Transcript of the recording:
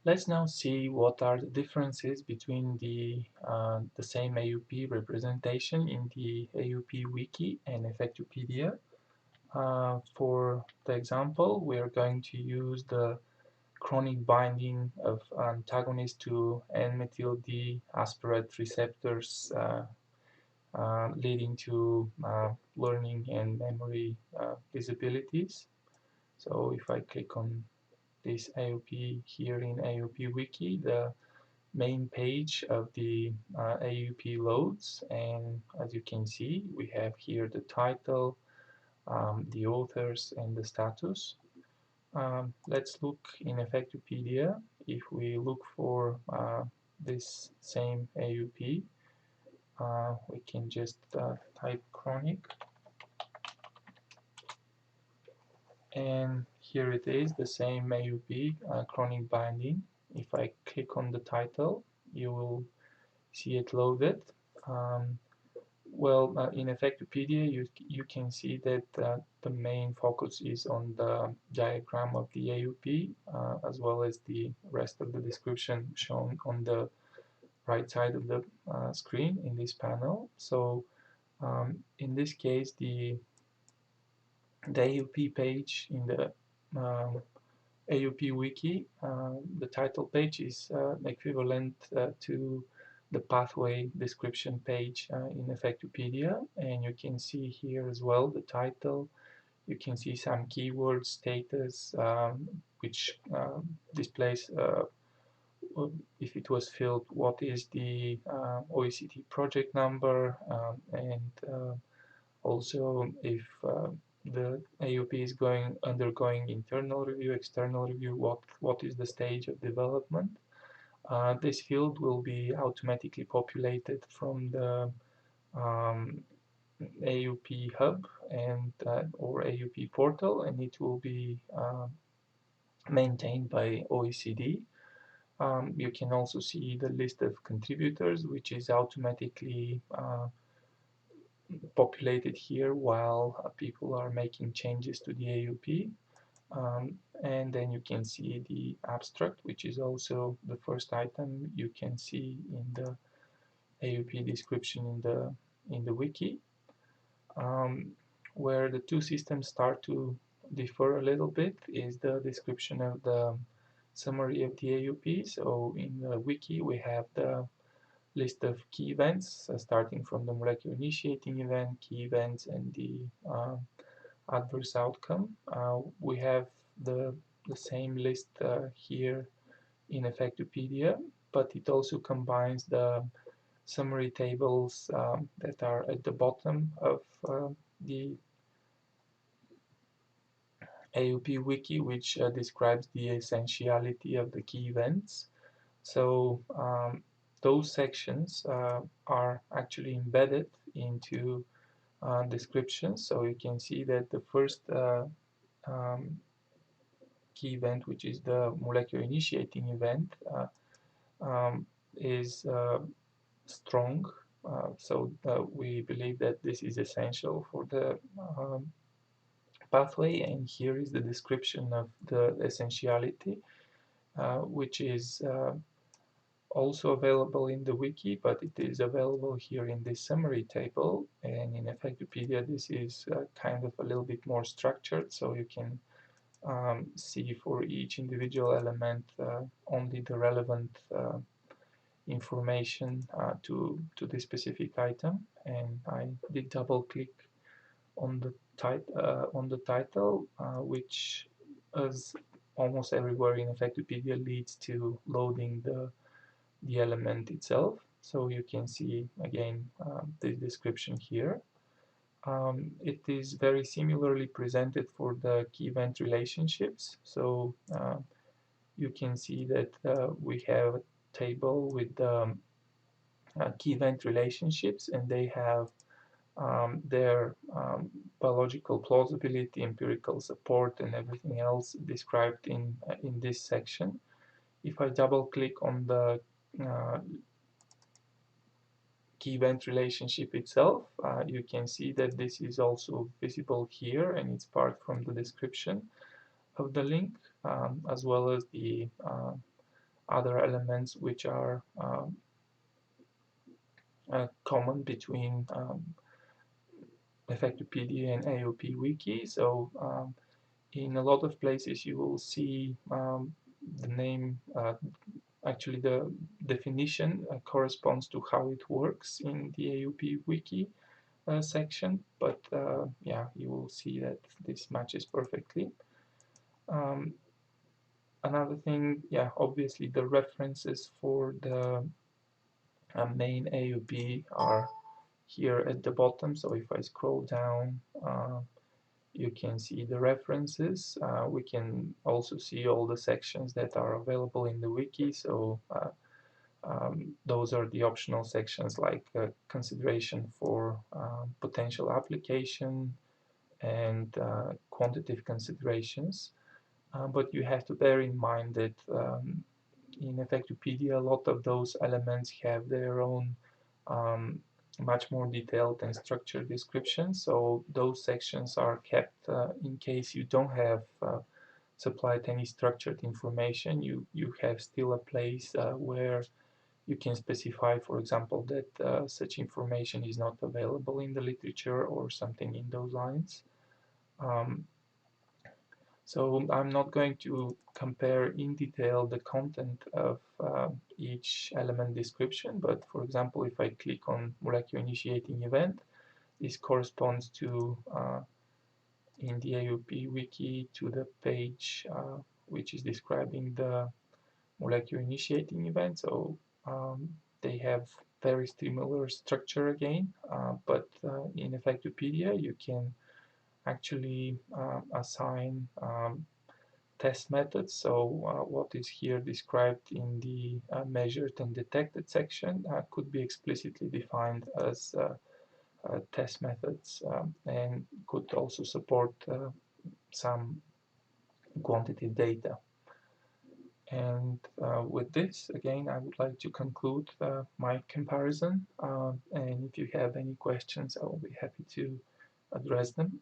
Let's now see what are the differences between the same AOP representation in the AOP-Wiki and Effectopedia. For the example, we are going to use the chronic binding of antagonist to N-methyl-D-aspartate receptors, leading to learning and memory disabilities. So if I click on this AOP here in AOP-Wiki, the main page of the AOP loads, and as you can see, we have here the title, the authors, and the status. Let's look in Effectopedia. If we look for this same AOP, we can just type chronic, and here it is, the same AOP, chronic binding. If I click on the title, you will see it loaded. Um, in Effectopedia, you can see that the main focus is on the diagram of the AOP, as well as the rest of the description shown on the right side of the screen in this panel. So in this case, the AOP page in the AOP-Wiki, the title page is equivalent to the pathway description page in Effectopedia, and you can see here as well the title. You can see some keyword status, which displays if it was filled, what is the OECD project number, and also if the AOP is undergoing internal review, external review, what is the stage of development. This field will be automatically populated from the AOP hub and or AOP portal, and it will be maintained by OECD. You can also see the list of contributors, which is automatically populated here while people are making changes to the AOP. And then you can see the abstract, which is also the first item you can see in the AOP description in the wiki. Where the two systems start to differ a little bit is the description of the summary of the AOP. So in the wiki we have the list of key events, starting from the molecular initiating event, key events, and the adverse outcome. We have the same list here in Effectopedia, but it also combines the summary tables that are at the bottom of the AOP-Wiki, which describes the essentiality of the key events. So those sections are actually embedded into descriptions. So you can see that the first key event, which is the molecular initiating event, is strong. We believe that this is essential for the pathway, and here is the description of the essentiality, which is also available in the wiki, but it is available here in this summary table, and in Effectopedia this is kind of a little bit more structured, so you can see for each individual element only the relevant information to the specific item. And I did double click on the title, which, as almost everywhere in Effectopedia, leads to loading the element itself. So you can see again the description here. It is very similarly presented for the key event relationships. So you can see that we have a table with key event relationships, and they have their biological plausibility, empirical support, and everything else described in this section. If I double click on the key event relationship itself, you can see that this is also visible here, and it's part from the description of the link, as well as the other elements which are common between Effectopedia and AOP-Wiki. So in a lot of places you will see the name, actually the definition corresponds to how it works in the AOP-Wiki section, but yeah, you will see that this matches perfectly. Another thing, yeah, obviously the references for the main AOP are here at the bottom. So if I scroll down, you can see the references. We can also see all the sections that are available in the wiki. So those are the optional sections, like consideration for potential application and quantitative considerations. But you have to bear in mind that in Effectopedia, a lot of those elements have their own much more detailed and structured descriptions. So those sections are kept in case you don't have supplied any structured information. You have still a place where you can specify, for example, that such information is not available in the literature or something in those lines. So I'm not going to compare in detail the content of each element description, but for example, if I click on molecular initiating event, this corresponds to, in the AOP-Wiki, to the page which is describing the molecular initiating event. So they have very similar structure again, but in Effectopedia you can actually assign test methods. So what is here described in the measured and detected section could be explicitly defined as test methods, and could also support some quantitative data. And with this, again, I would like to conclude my comparison. And if you have any questions, I will be happy to address them.